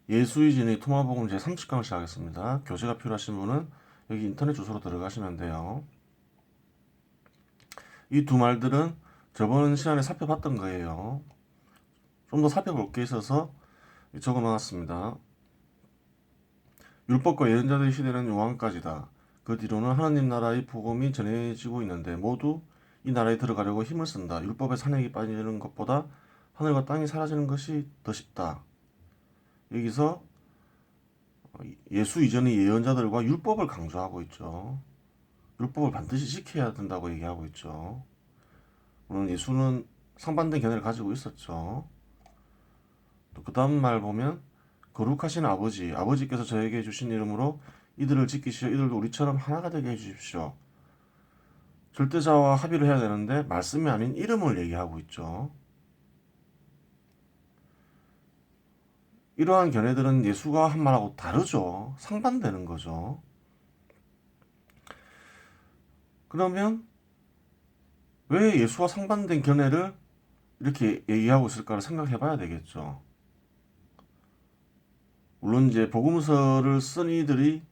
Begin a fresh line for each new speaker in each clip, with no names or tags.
예수이진의 토마복음 제30강을 시작하겠습니다. 교재가 필요하신 분은 여기 인터넷 주소로 들어가시면 돼요. 이 두 말들은 저번 시간에 살펴봤던 거예요. 좀 더 살펴볼 게 있어서 적어 놓았습니다. 율법과 예언자들의 시대는 요한까지다. 그 뒤로는 하나님 나라의 복음이 전해지고 있는데 모두 이 나라에 들어가려고 힘을 쓴다. 율법의 산액이 빠지는 것보다 하늘과 땅이 사라지는 것이 더 쉽다. 여기서 예수 이전의 예언자들과 율법을 강조하고 있죠. 율법을 반드시 지켜야 된다고 얘기하고 있죠. 물론 예수는 상반된 견해를 가지고 있었죠. 또 그 다음 말 보면 거룩하신 아버지께서 저에게 주신 이름으로 이들을 지키시어 이들도 우리처럼 하나가 되게 해주십시오. 절대자와 합의를 해야 되는데 말씀이 아닌 이름을 얘기하고 있죠. 이러한 견해들은 예수가 한 말하고 다르죠. 상반되는 거죠. 그러면 왜 예수와 상반된 견해를 이렇게 얘기하고 있을까를 생각해 봐야 되겠죠. 물론 이제 복음서를 쓴 이들이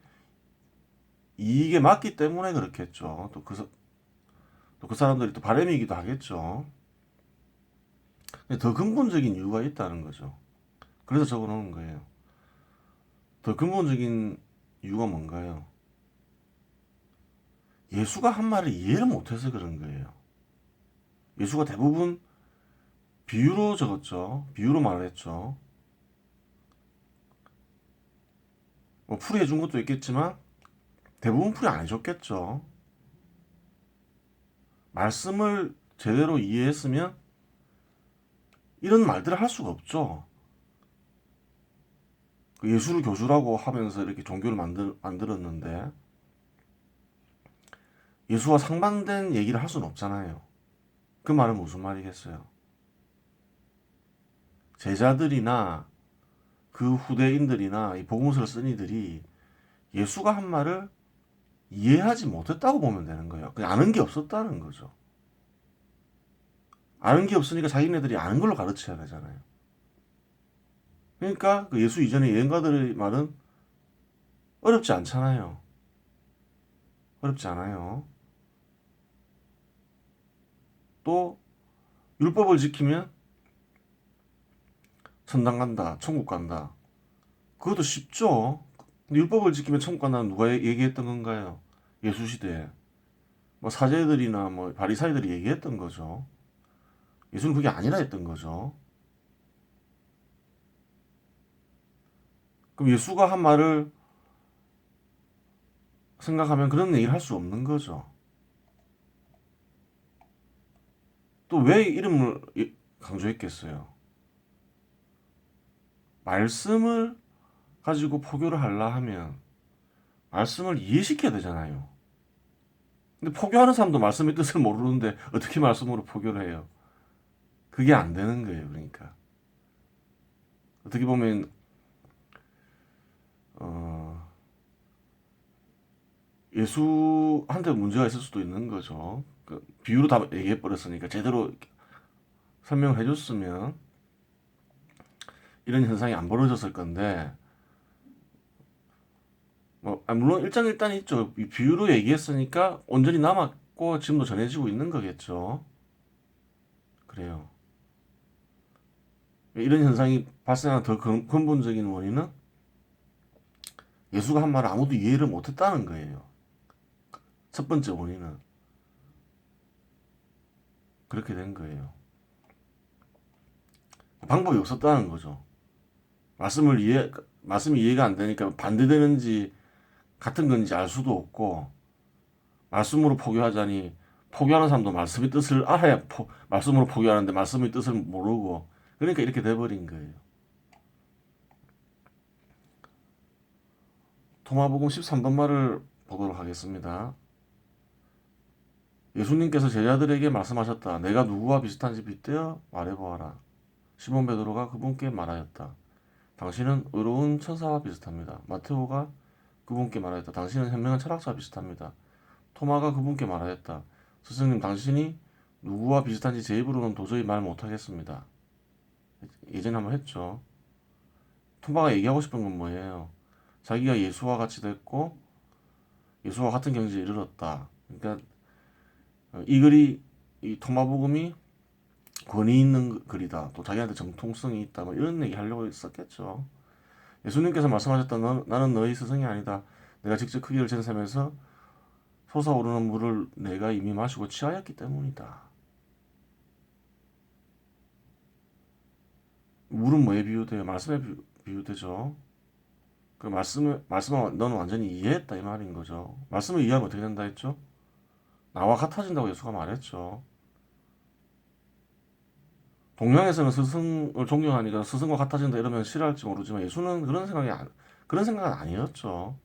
이익에 맞기 때문에 그렇겠죠. 또 그 사람들이 또 바람이기도 하겠죠. 근데 더 근본적인 이유가 있다는 거죠. 그래서 적어 놓은 거예요. 더 근본적인 이유가 뭔가요? 예수가 한 말을 이해를 못해서 그런 거예요. 예수가 대부분 비유로 적었죠. 비유로 말했죠. 뭐 풀이해 준 것도 있겠지만 대부분 풀이 안 해줬겠죠. 말씀을 제대로 이해했으면 이런 말들을 할 수가 없죠. 예수를 교주라고 하면서 이렇게 종교를 만들었는데 예수와 상반된 얘기를 할 수는 없잖아요. 그 말은 무슨 말이겠어요? 제자들이나 그 후대인들이나 이 복음서를 쓴 이들이 예수가 한 말을 이해하지 못했다고 보면 되는 거예요. 그냥 아는 게 없었다는 거죠. 아는 게 없으니까 자기네들이 아는 걸로 가르쳐야 되잖아요. 그러니까 그 예수 이전의 예언가들의 말은 어렵지 않잖아요. 어렵지 않아요. 또 율법을 지키면 천당 간다, 천국 간다. 그것도 쉽죠. 근데 율법을 지키면 천국 간다는 누가 얘기했던 건가요? 예수 시대에 뭐 사제들이나 뭐 바리사이들이 얘기했던 거죠. 예수는 그게 아니라 했던 거죠. 그럼 예수가 한 말을 생각하면 그런 얘기를 할 수 없는 거죠. 또 왜 이름을 강조했겠어요? 말씀을 가지고 포교를 하려 하면 말씀을 이해시켜야 되잖아요. 근데 포교하는 사람도 말씀의 뜻을 모르는데 어떻게 말씀으로 포교를 해요? 그게 안 되는 거예요. 그러니까 어떻게 보면 어, 예수한테 문제가 있을 수도 있는 거죠. 그 비유로 다 얘기해 버렸으니까 제대로 설명해 줬으면 이런 현상이 안 벌어졌을 건데 뭐 물론 일장일단이 있죠. 이 비유로 얘기했으니까 온전히 남았고 지금도 전해지고 있는 거겠죠. 그래요. 이런 현상이 발생한 더 근본적인 원인은 예수가 한 말을 아무도 이해를 못했다는 거예요. 첫 번째 원인은 그렇게 된 거예요. 방법이 없었다는 거죠. 말씀이 이해가 안 되니까 반대되는지 같은 건지 알 수도 없고, 말씀으로 포교하자니, 포교하는 사람도 말씀의 뜻을 알아야 말씀으로 포교하는데 말씀의 뜻을 모르고, 그러니까 이렇게 돼버린 거예요. 토마복음 13번 말을 보도록 하겠습니다. 예수님께서 제자들에게 말씀하셨다. 내가 누구와 비슷한지 빗대어 말해보아라. 시몬 베드로가 그분께 말하였다. 당신은 의로운 천사와 비슷합니다. 마테오가 그분께 말하였다. 당신은 현명한 철학자와 비슷합니다. 토마가 그분께 말하였다. 스승님, 당신이 누구와 비슷한지 제 입으로는 도저히 말 못하겠습니다. 예전에 한번 했죠. 토마가 얘기하고 싶은 건 뭐예요? 자기가 예수와 같이 됐고 예수와 같은 경지에 이르렀다. 그러니까 이 글이 이 토마복음이 권위 있는 글이다. 또 자기한테 정통성이 있다. 뭐 이런 얘기 하려고 했었겠죠. 예수님께서 말씀하셨다. 나는 너희 스승이 아니다. 내가 직접 크기를 전샘에서 솟아오르는 물을 내가 이미 마시고 취하였기 때문이다. 물은 뭐에 비유돼요? 말씀에 비유되죠. 그 말씀을 너는 완전히 이해했다 이 말인 거죠. 말씀을 이해하면 어떻게 된다 했죠? 나와 같아진다고 예수가 말했죠. 동양에서는 스승을 존경하니까 스승과 같아진다 이러면 싫어할지 모르지만 예수는 그런 생각은 아니었죠.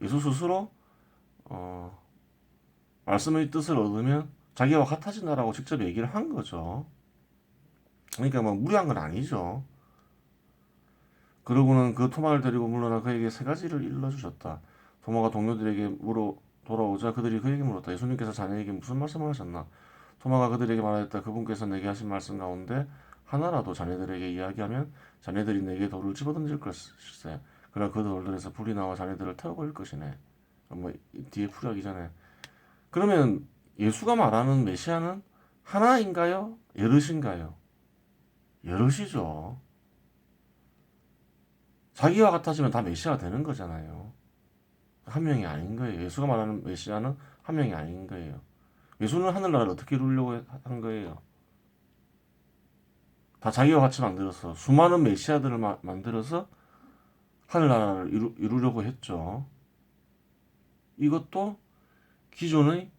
예수 스스로 말씀의 뜻을 얻으면 자기와 같아진다라고 직접 얘기를 한 거죠. 그러니까 뭐 무리한 건 아니죠. 그러고는 그 토마를 데리고 물러나 그에게 세 가지를 일러주셨다. 토마가 동료들에게 물어 돌아오자 그들이 그에게 물었다. 예수님께서 자네에게 무슨 말씀을 하셨나? 토마가 그들에게 말하였다. 그분께서 내게 하신 말씀 가운데 하나라도 자네들에게 이야기하면 자네들이 내게 돌을 집어던질 것일세. 그러나 그 돌들에서 불이 나와 자네들을 태워버릴 것이네. 뭐 뒤에 풀이하기 전에. 그러면 예수가 말하는 메시아는 하나인가요? 여럿인가요? 여럿이죠. 자기와 같아지면 다 메시아가 되는 거잖아요. 한 명이 아닌 거예요. 예수가 말하는 메시아는 한 명이 아닌 거예요. 예수는 하늘나라를 어떻게 이루려고 한 거예요? 다 자기와 같이 만들어서 수많은 메시아들을 만들어서 하늘나라를 이루려고 했죠. 이것도 기존의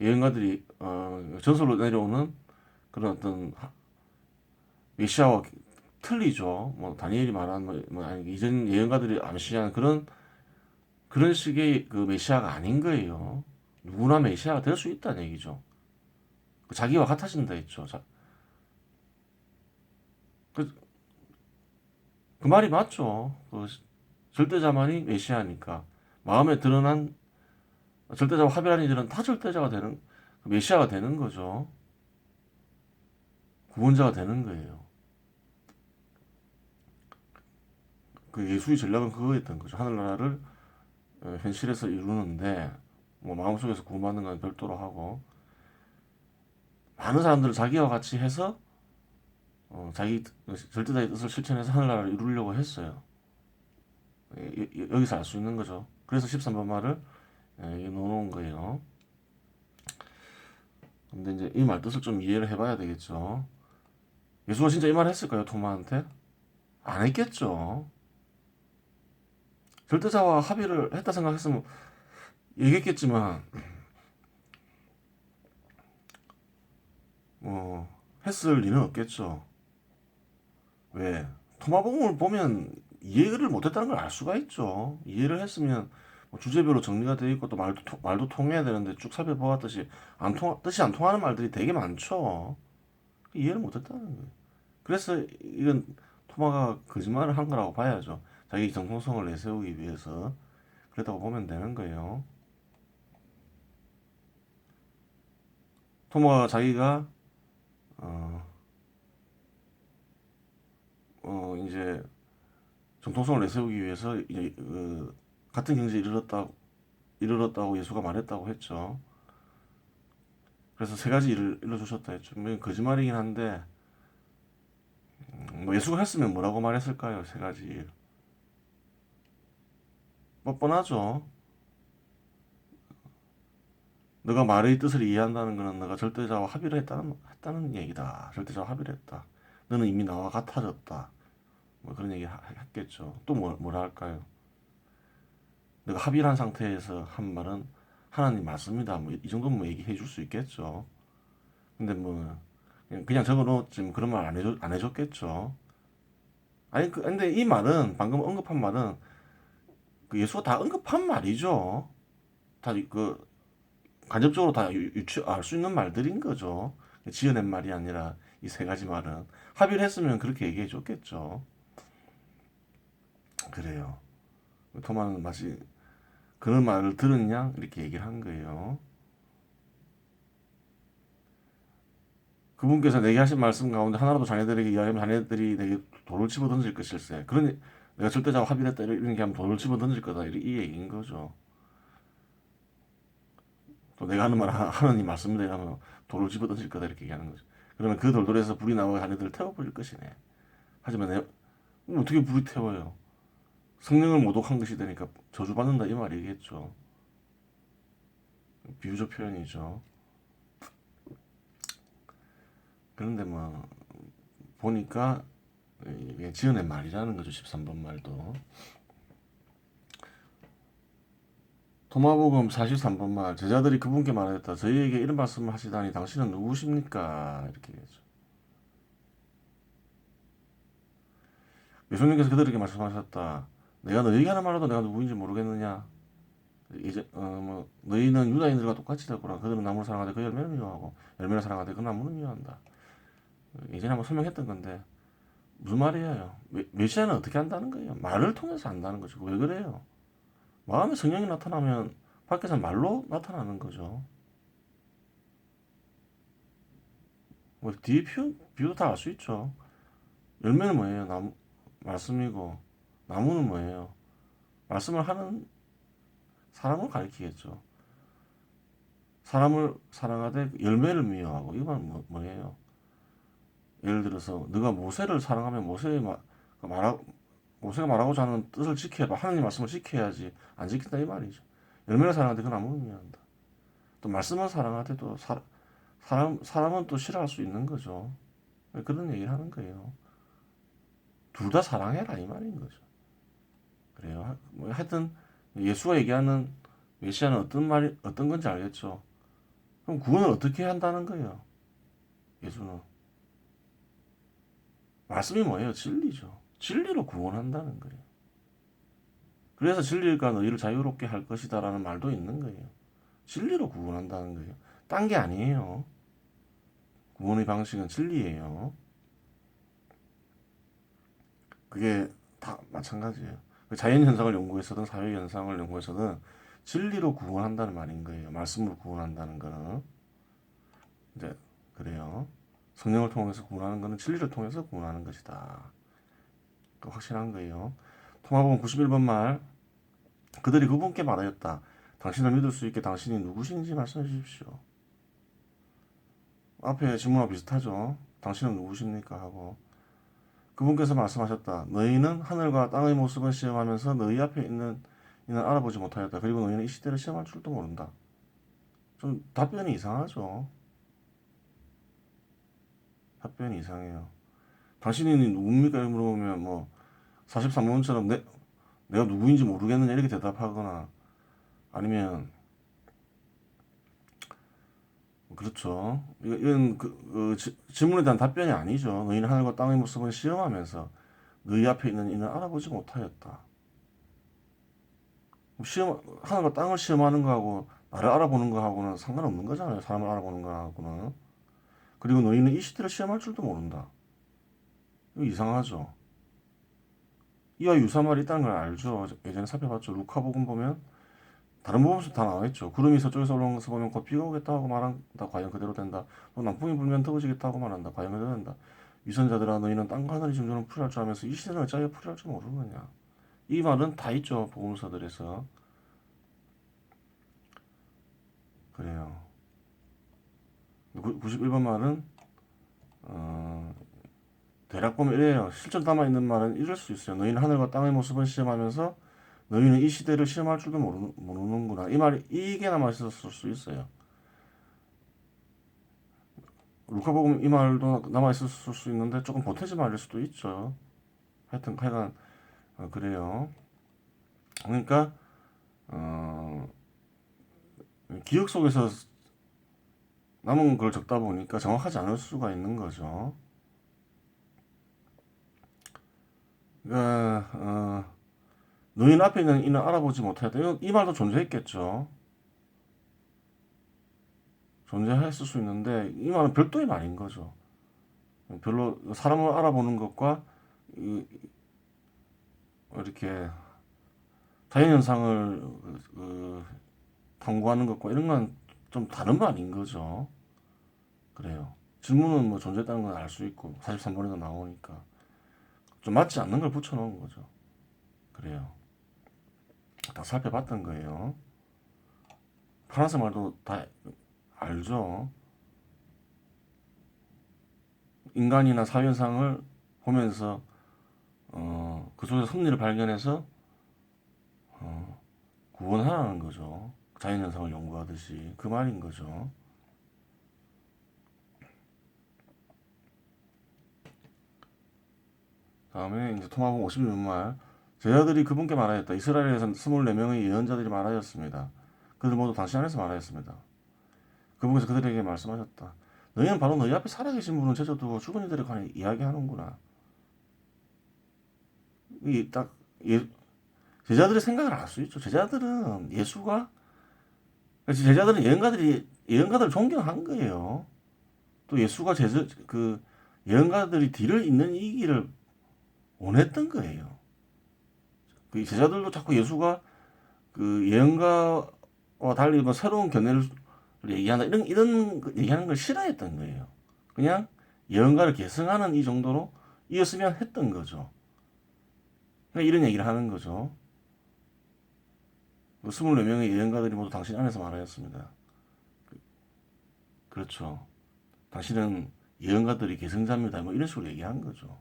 예언가들이 전설로 내려오는 그런 어떤 메시아와 틀리죠. 뭐 다니엘이 말한 아니 이전 예언가들이 암시한 그런 식의 그 메시아가 아닌 거예요. 누구나 메시아가 될 수 있다는 얘기죠. 자기와 같아진다 했죠. 그, 그 말이 맞죠. 그 절대자만이 메시아니까 마음에 드러난 절대자와 합일한 이들은 다 절대자가 되는 메시아가 되는 거죠. 구원자가 되는 거예요. 그 예수의 전략은 그거였던 거죠. 하늘나라를 현실에서 이루는데 뭐 마음속에서 구원받는 건 별도로 하고 많은 사람들을 자기와 같이 해서 자기 절대자의 뜻을 실천해서 하늘나라를 이루려고 했어요. 여기서 알 수 있는 거죠. 그래서 13번 말을 넣어놓은 거예요. 근데 이제 이 말 뜻을 좀 이해를 해봐야 되겠죠. 예수가 진짜 이 말 했을까요? 토마한테? 안 했겠죠. 절대자와 합의를 했다 생각했으면 얘기했겠지만 뭐 했을 리는 없겠죠. 왜? 토마복음을 보면 이해를 못했다는 걸 알 수가 있죠. 이해를 했으면 뭐 주제별로 정리가 되어 있고 또 말도 통해야 되는데 쭉 살펴보았듯이 뜻이 안 통하는 말들이 되게 많죠. 이해를 못했다는 거예요. 그래서 이건 토마가 거짓말을 한 거라고 봐야죠. 자기 정통성을 내세우기 위해서 그랬다고 보면 되는 거예요. 토마가 자기가 이제 정통성을 내세우기 위해서 이제 같은 경지에 이르렀다고 예수가 말했다고 했죠. 그래서 세 가지 일을 일러주셨다 했죠. 뭐 거짓말이긴 한데 뭐 예수가 했으면 뭐라고 말했을까요? 세 가지 일. 뻔뻔하죠. 너가 말의 뜻을 이해한다는 것은 너가 절대자와 합의를 했다는 얘기다. 절대자와 합의를 했다. 너는 이미 나와 같아졌다. 뭐 그런 얘기 했겠죠. 또 뭐라 할까요? 내가 합의를 한 상태에서 한 말은 하나님 맞습니다. 뭐 이 정도면 뭐 얘기해 줄 수 있겠죠. 근데 뭐 그냥 적어 놓았지 뭐 그런 말 안 해줬겠죠. 아니 근데 이 말은 방금 언급한 말은 그 예수가 다 언급한 말이죠. 다 그 간접적으로 다 알 수 있는 말들인 거죠. 지어낸 말이 아니라 이 세 가지 말은 합의를 했으면 그렇게 얘기해 줬겠죠. 그래요. 토마는 마치 그런 말을 들었냐 이렇게 얘기를 한 거예요. 그분께서 내게 하신 말씀 가운데 하나라도 자녀들에게 이야기하면 자녀들이 내게 돌을 집어 던질 것일세. 그러니 내가 절대자와 합의했다 이런 얘기하면 돌을 집어 던질 거다 이 얘기인 거죠. 또 내가 하는 말 하나님 말씀대로 하면 돌을 집어 던질 거다 이렇게 얘기하는 거죠. 그러면 그 돌돌에서 불이 나와 자녀들을 태워버릴 것이네. 하지만 어떻게 불이 태워요? 성령을 모독한 것이 되니까 저주받는다 이 말이겠죠. 비유적 표현이죠. 그런데 뭐 보니까 이게 지어낸 말이라는 거죠. 13번 말도. 도마복음 43번 말 제자들이 그분께 말하였다. 저희에게 이런 말씀을 하시다니 당신은 누구십니까? 이렇게 얘기했죠. 예수님께서 그들에게 말씀하셨다. 내가 너희에게 하는 말로도 내가 누구인지 모르겠느냐? 이제 뭐 너희는 유다인들과 똑같이 되거라. 그들은 나무를 사랑하되 그 열매를 미워하고 열매를 사랑하되 그 나무는 미워한다. 예전에 한번 설명했던 건데 무슨 말이에요? 메시아는 어떻게 한다는 거예요? 말을 통해서 한다는 거죠. 왜 그래요? 마음에 성령이 나타나면 밖에서 말로 나타나는 거죠. 뭐 뒤에 비유도 다 알 수 있죠. 열매는 뭐예요? 말씀이고 나무는 뭐예요? 말씀을 하는 사람을 가리키겠죠. 사람을 사랑하되 열매를 미워하고 이건 뭐예요? 예를 들어서 네가 모세를 사랑하면 모세가 말하고자 하는 뜻을 지켜야 하나님 말씀을 지켜야지 안 지킨다 이 말이죠. 열매를 사랑하되 그 나무는 미워한다. 또 말씀을 사랑하되 또 사람은 또 싫어할 수 있는 거죠. 그런 얘기를 하는 거예요. 둘 다 사랑해라 이 말인 거죠. 그래요. 뭐 하여튼 예수가 얘기하는 메시아는 어떤 건지 알겠죠. 그럼 구원을 어떻게 한다는 거예요? 예수는 말씀이 뭐예요? 진리죠. 진리로 구원한다는 거예요. 그래서 진리가 너희를 자유롭게 할 것이다라는 말도 있는 거예요. 진리로 구원한다는 거예요. 딴 게 아니에요. 구원의 방식은 진리예요. 그게 다 마찬가지예요. 자연 현상을 연구해서든 사회 현상을 연구해서든 진리로 구원한다는 말인 거예요. 말씀으로 구원한다는 거는 이제 그래요. 성령을 통해서 구원하는 것은 진리를 통해서 구원하는 것이다. 확실한 거예요. 통화복음 91번 말 그들이 그분께 말하였다. 당신을 믿을 수 있게 당신이 누구신지 말씀해 주십시오. 앞에 질문과 비슷하죠. 당신은 누구십니까? 하고 그분께서 말씀하셨다. 너희는 하늘과 땅의 모습을 시험하면서 너희 앞에 있는 이는 알아보지 못하였다. 그리고 너희는 이 시대를 시험할 줄도 모른다. 좀 답변이 이상하죠. 답변이 이상해요. 당신이 누굽니까? 물어보면 뭐 43번처럼 내가 누구인지 모르겠느냐 이렇게 대답하거나 아니면 그렇죠. 이건 질문에 대한 답변이 아니죠. 너희는 하늘과 땅의 모습을 시험하면서 너희 앞에 있는 이는 알아보지 못하였다. 하늘과 땅을 시험하는 거하고 나를 알아보는 거하고는 상관없는 거잖아요. 사람을 알아보는 거하고는. 그리고 너희는 이 시대를 시험할 줄도 모른다. 이거 이상하죠. 이와 유사한 말이 있다는 걸 알죠. 예전에 살펴봤죠. 루카복음 보면 다른 복음에서 다 나와있죠. 구름이 서쪽에서 올라오는 것을 보면 곧 비가 오겠다 하고 말한다. 과연 그대로 된다. 또 남풍이 불면 더워지겠다 하고 말한다. 과연 그대로 된다. 위선자들아 너희는 땅과 하늘이 존재하는 풀이할 줄 알면서 이 시대는 어찌하여 풀이할 줄 모르느냐. 이 말은 다 있죠. 복음서들에서. 그래요. 91번 말은 대략 보면 이래요. 실전 담아 있는 말은 이럴 수 있어요. 너희는 하늘과 땅의 모습을 시험하면서 너희는 이 시대를 시험할 줄도 모르는구나. 이 말이 이게 남아 있었을 수 있어요. 루카복음 이 말도 남아 있었을 수 있는데 조금 보태지 말일 수도 있죠. 하여간 그래요. 그러니까 어, 기억 속에서 남은 걸 적다 보니까 정확하지 않을 수가 있는 거죠. 그러니까 너희는 앞에 있는 이는 알아보지 못하였다. 이 말도 존재했겠죠. 존재했을 수 있는데 이 말은 별도의 말인 거죠. 별로 사람을 알아보는 것과 이렇게 자연현상을 탐구하는 것과 이런 건 좀 다른 말인 거죠. 그래요. 질문은 뭐 존재했다는 건 알 수 있고 43번에도 나오니까 좀 맞지 않는 걸 붙여놓은 거죠. 그래요. 다 살펴봤던 거예요. 파란색 말도 다 알죠. 인간이나 사회현상을 보면서 그 속에서 섭리를 발견해서 구원하라는 거죠. 자연현상을 연구하듯이 그 말인 거죠. 다음에 이제 토마복 56말 제자들이 그분께 말하였다. 이스라엘에서 24명의 예언자들이 말하였습니다. 그들 모두 당신 안에서 말하였습니다. 그분께서 그들에게 말씀하셨다. 너희는 바로 너희 앞에 살아계신 분을 제쳐두고 죽은 이들에 관해 이야기하는구나. 이 딱 제자들의 생각을 알 수 있죠. 제자들은 예수가 제자들은 예언가들을 존경한 거예요. 또 예수가 그 예언가들이 뒤를 잇는 이 길을 원했던 거예요. 그 제자들도 자꾸 예수가 그 예언가와 달리 뭐 새로운 견해를 얘기한다 이런 얘기하는 걸 싫어했던 거예요. 그냥 예언가를 계승하는 이 정도로 이었으면 했던 거죠. 그러니까 이런 얘기를 하는 거죠. 24명의 예언가들이 모두 당신 안에서 말하였습니다. 그렇죠. 당신은 예언가들이 계승자입니다. 뭐 이런 식으로 얘기한 거죠.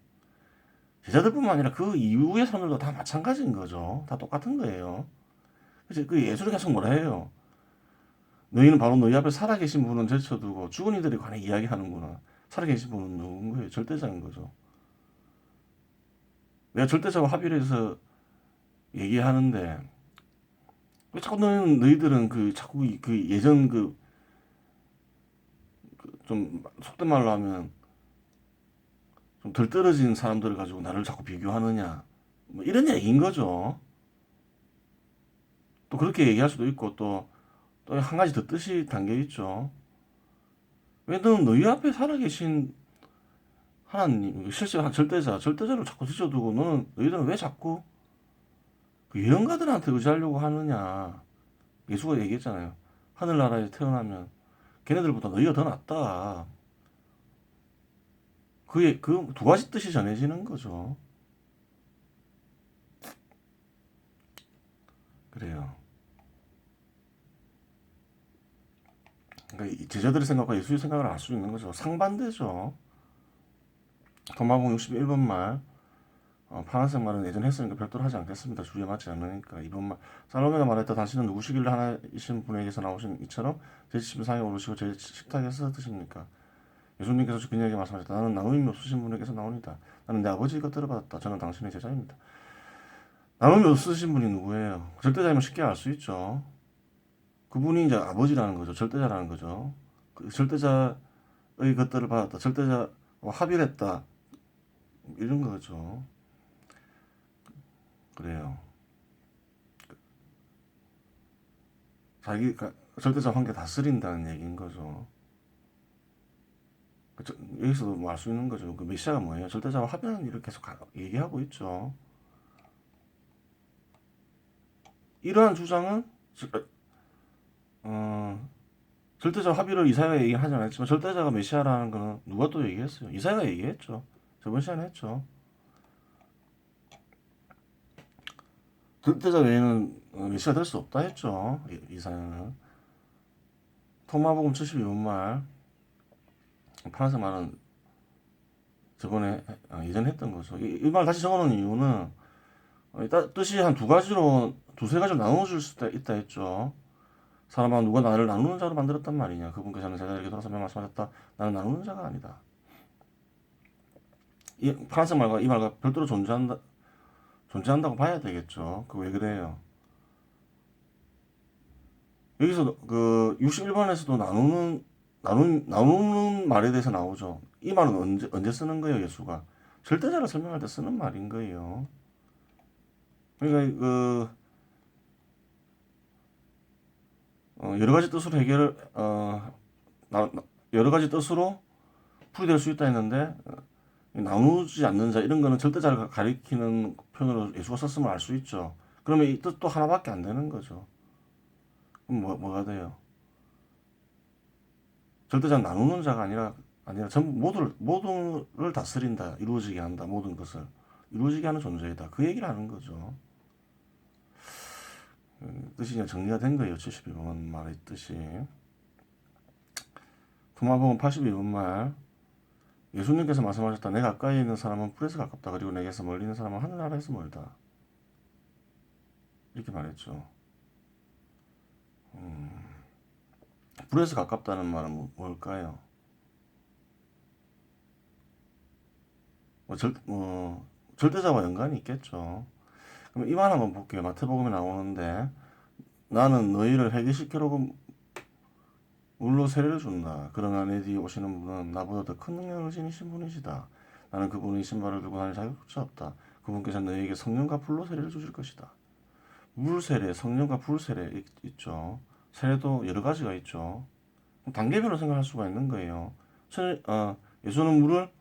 제자들뿐만 아니라 그 이후의 사람들도 다 마찬가지인 거죠. 다 똑같은 거예요. 그래서 그 예수를 계속 뭐라 해요? 너희는 바로 너희 앞에 살아계신 분은 제쳐두고 죽은 이들에 관해 이야기하는구나. 살아계신 분은 누군 거예요? 절대자인 거죠. 내가 절대자와 합의를 해서 얘기하는데 왜 자꾸 너희들은 그 자꾸 그 예전 좀 속된 말로 하면 좀 덜 떨어진 사람들을 가지고 나를 자꾸 비교하느냐 뭐 이런 얘기인 거죠. 또 그렇게 얘기할 수도 있고 또 한 가지 더 뜻이 담겨 있죠. 왜 너는 너희 앞에 살아계신 하나님 실제 절대자를 자꾸 지켜두고 너희들은 왜 자꾸 그 예언가들한테 의지하려고 하느냐. 예수가 얘기했잖아요. 하늘나라에 태어나면 걔네들보다 너희가 더 낫다. 그 두 가지 뜻이 전해지는 거죠. 그래요. 그러니까 제자들의 생각과 예수의 생각을 알 수 있는 거죠. 상반되죠. 도마봉 61번 말 파란색 말은 예전에 했으니까 별도로 하지 않겠습니다. 주의에 맞지 않으니까. 2번 말 살로메가 말했다. 당신은 누구시길래 하나이신 분에게서 나오신 이처럼 제 침상에 오르시고 제 식탁에서 드십니까? 예수님께서 그녀에게 말씀하셨다. 나는 나눔이 없으신 분에게서 나옵니다. 나는 내 아버지 것들을 받았다. 저는 당신의 제자입니다. 나눔이 없으신 분이 누구예요? 절대자이면 쉽게 알 수 있죠. 그분이 이제 아버지라는 거죠. 절대자라는 거죠. 그 절대자의 것들을 받았다. 절대자와 합의를 했다. 이런 거죠. 그래요. 자기가 절대자 관계 다스린다는 얘기인 거죠. 여기서도 뭐 알 수 있는 거죠. 그 메시아가 뭐예요? 절대자와 합의하는 일을 계속 얘기하고 있죠. 이러한 주장은 절대자 합의를 이사야가 얘기하지 않았지만 절대자가 메시아라는 거는 누가 또 얘기했어요? 이사야가 얘기했죠. 저번 시간에 했죠. 절대자 외에는 메시아 될 수 없다 했죠. 이사야는. 토마복음 72번 말 파란색 말은 저번에 예전에 했던 거죠. 이 말 다시 적어놓은 이유는 뜻이 한 두세 가지로 나눠줄 수 있다 했죠. 사람아 누가 나를 나누는 자로 만들었단 말이냐. 그분께서는 제자에게 돌아서 말씀하셨다. 나는 나누는 자가 아니다. 이 파란색 말과 이 말과 별도로 존재한다고 봐야 되겠죠. 그 왜 그래요? 여기서 그 61번에서도 나누는 말에 대해서 나오죠. 이 말은 언제 쓰는 거예요, 예수가? 절대자를 설명할 때 쓰는 말인 거예요. 그러니까 여러 가지 뜻으로 여러 가지 뜻으로 풀이될 수 있다 했는데 나누지 않는 자 이런 거는 절대자를 가리키는 표현으로 예수가 썼으면 알 수 있죠. 그러면 이 뜻도 하나밖에 안 되는 거죠. 그럼 뭐가 돼요? 절대자는 나누는 자가 아니라 아니라 전부 모두를 다스린다. 이루어지게 한다. 모든 것을 이루어지게 하는 존재이다. 그 얘기를 하는 거죠. 뜻이 그냥 정리가 된 거예요. 72번 말의 뜻이. 도마복음 82번 말. 예수님께서 말씀하셨다. 내 가까이 있는 사람은 불에서 가깝다. 그리고 내게서 멀리 있는 사람은 하늘나라에서 멀다. 이렇게 말했죠. 불에서 가깝다는 말은 뭘까요? 절대자와 연관이 있겠죠. 그럼 이 말 한번 볼게요. 마태복음에 나오는데 나는 너희를 해결시키려고 물로 세례를 준다. 그러나 내 뒤에 오시는 분은 나보다 더 큰 능력을 지니신 분이시다. 나는 그분의 신발을 들고 다닐 자격조차 없다. 그분께서 너희에게 성령과 불로 세례를 주실 것이다. 물 세례, 성령과 불 세례 있죠. 세례도 여러 가지가 있죠. 단계별로 생각할 수가 있는 거예요. 예수는 물을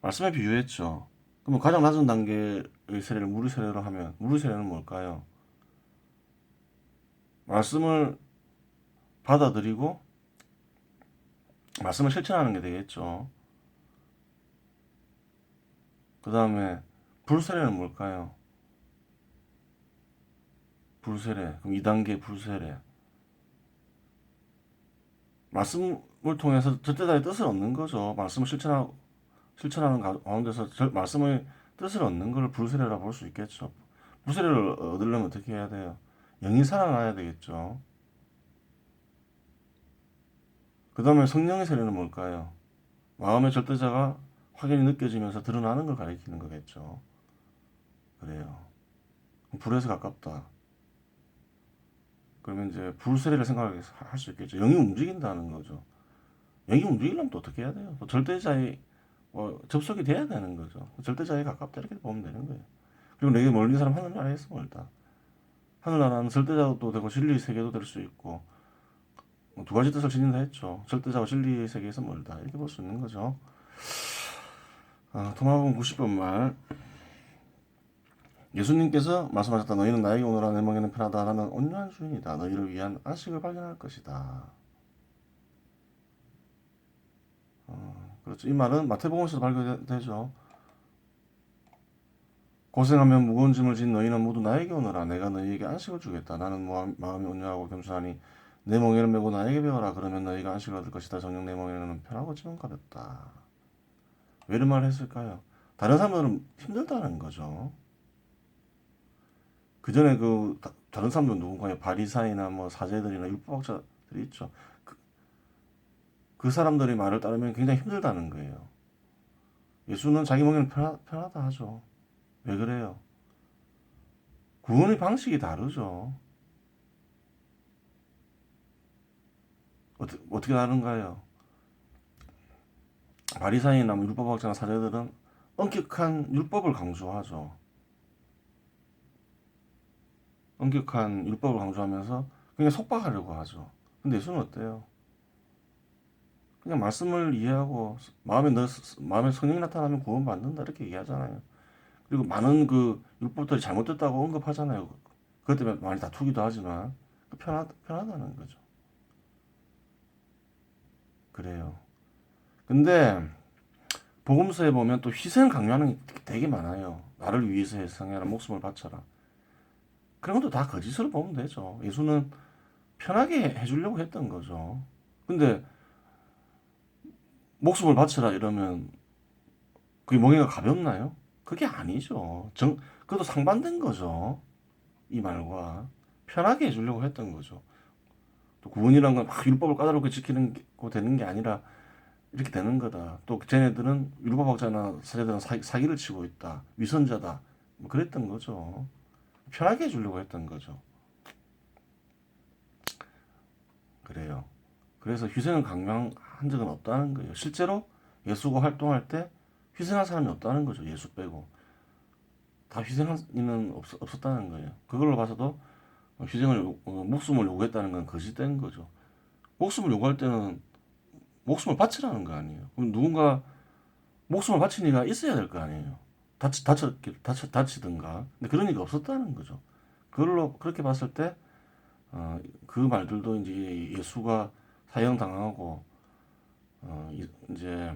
말씀에 비유했죠. 그럼 가장 낮은 단계의 세례를 물의 세례로 하면 물의 세례는 뭘까요? 말씀을 받아들이고 말씀을 실천하는 게 되겠죠. 그 다음에 불세례는 뭘까요? 불세례. 그럼 2단계 불세례. 말씀을 통해서 절대자의 뜻을 얻는 거죠. 말씀을 실천하는 가운데서 말씀의 뜻을 얻는 걸 불세례라 볼 수 있겠죠. 불세례를 얻으려면 어떻게 해야 돼요? 영이 살아나야 되겠죠. 그 다음에 성령의 세례는 뭘까요? 마음의 절대자가 확연히 느껴지면서 드러나는 걸 가리키는 거겠죠. 그래요. 불에서 가깝다. 그러면 이제 불세례를 생각할 수 있겠죠. 영이 움직인다는 거죠. 영이 움직이려면 또 어떻게 해야 돼요? 또 절대자의 접속이 돼야 되는 거죠. 절대자에 가깝다 이렇게 보면 되는 거예요. 그리고 내게 멀린 사람 하늘나라에서 멀다. 하늘나라는 절대자도 되고 진리의 세계도 될 수 있고 두 가지 뜻을 지닌다 했죠. 절대자와 진리의 세계에서 멀다 이렇게 볼 수 있는 거죠. 도마복음 90번 말. 예수님께서 말씀하셨다. 너희는 나에게 오너라. 내 멍에는 편하다. 나는 온유한 주인이다. 너희를 위한 안식을 발견할 것이다. 그렇죠. 이 말은 마태복음에서도 발견되죠. 고생하며 무거운 짐을 진 너희는 모두 나에게 오너라. 내가 너희에게 안식을 주겠다. 나는 마음이 온유하고 겸손하니 내 멍에를 메고 나에게 배워라. 그러면 너희가 안식을 얻을 것이다. 정녕 내 멍에는 편하고 짐은 가볍다. 왜 이런 말을 했을까요? 다른 사람들은 힘들다는 거죠. 그 전에 다른 사람들은 누군가요? 바리사이나 뭐 사제들이나 율법학자들이 있죠. 그 사람들의 말을 따르면 굉장히 힘들다는 거예요. 예수는 자기 멍에는 편하다 하죠. 왜 그래요? 구원의 방식이 다르죠. 어떻게 다른가요? 바리사이나 뭐 율법학자나 사제들은 엄격한 율법을 강조하죠. 엄격한 율법을 강조하면서 그냥 속박하려고 하죠. 근데 예수는 어때요? 그냥 말씀을 이해하고 마음에 성령이 나타나면 구원받는다 이렇게 얘기하잖아요. 그리고 많은 율법들이 잘못됐다고 언급하잖아요. 그것 때문에 많이 다투기도 하지만 편하다는 거죠. 그래요. 근데 복음서에 보면 또 희생을 강요하는 게 되게 많아요. 나를 위해서 희생해라, 목숨을 바쳐라. 그런 것도 다 거짓으로 보면 되죠. 예수는 편하게 해주려고 했던 거죠. 근데 목숨을 바쳐라 이러면 그게 멍에가 가볍나요? 그게 아니죠. 그것도 상반된 거죠. 이 말과 편하게 해주려고 했던 거죠. 또 구원이란 건 막 율법을 까다롭게 지키는 거 되는 게 아니라 이렇게 되는 거다. 또 쟤네들은 율법학자나 사제들은 사기를 치고 있다. 위선자다. 뭐 그랬던 거죠. 편하게 해주려고 했던 거죠. 그래요. 그래서 희생을 강요한 적은 없다는 거예요. 실제로 예수가 활동할 때 희생한 사람이 없다는 거죠. 예수 빼고. 다 희생한 이는 없었다는 거예요. 그걸로 봐서도 목숨을 요구했다는 건 거짓된 거죠. 목숨을 요구할 때는 목숨을 바치라는 거 아니에요. 그럼 누군가 목숨을 바친 이가 있어야 될 거 아니에요. 다치든가. 근데 그런 이가 없었다는 거죠. 그렇게 봤을 때, 그 말들도 이제 예수가 사형당하고, 이제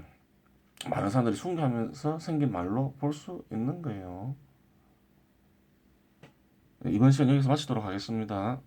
많은 사람들이 숭배하면서 생긴 말로 볼 수 있는 거예요. 이번 시간 여기서 마치도록 하겠습니다.